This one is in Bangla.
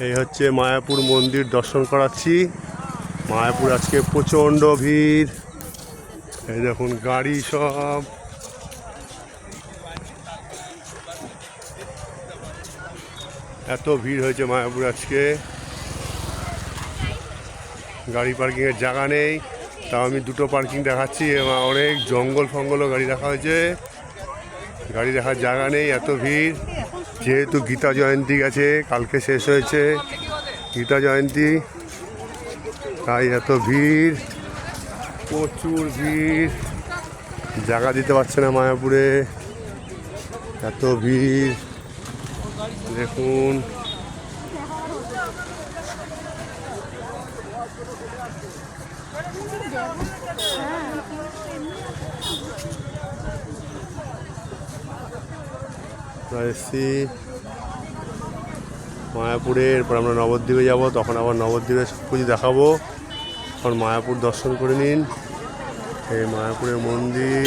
এই হচ্ছে মায়াপুর মন্দির দর্শন করাচ্ছি। মায়াপুর আজকে প্রচণ্ড ভিড়। এই দেখুন গাড়ি সব, এত ভিড় হয়েছে মায়াপুর আজকে। গাড়ি পার্কিংয়ের জায়গা নেই, তাও আমি দুটো পার্কিং দেখাচ্ছি। এবং অনেক জঙ্গল ফঙ্গলও গাড়ি রাখা হয়েছে, গাড়ি রাখার জায়গা নেই, এত ভিড়। যেহেতু গীতা জয়ন্তী গেছে, কালকে শেষ হয়েছে গীতা জয়ন্তী, তাই এত ভিড়, প্রচুর ভিড়। জায়গা দিতে পারছে না মায়াপুরে, এত ভিড় দেখুন। এসছি মায়াপুরে, এরপর আমরা নবদ্বীপে যাব, তখন আবার নবদ্বীপে সব কিছু দেখাবো। এখন মায়াপুর দর্শন করে নিন। এই মায়াপুরের মন্দির,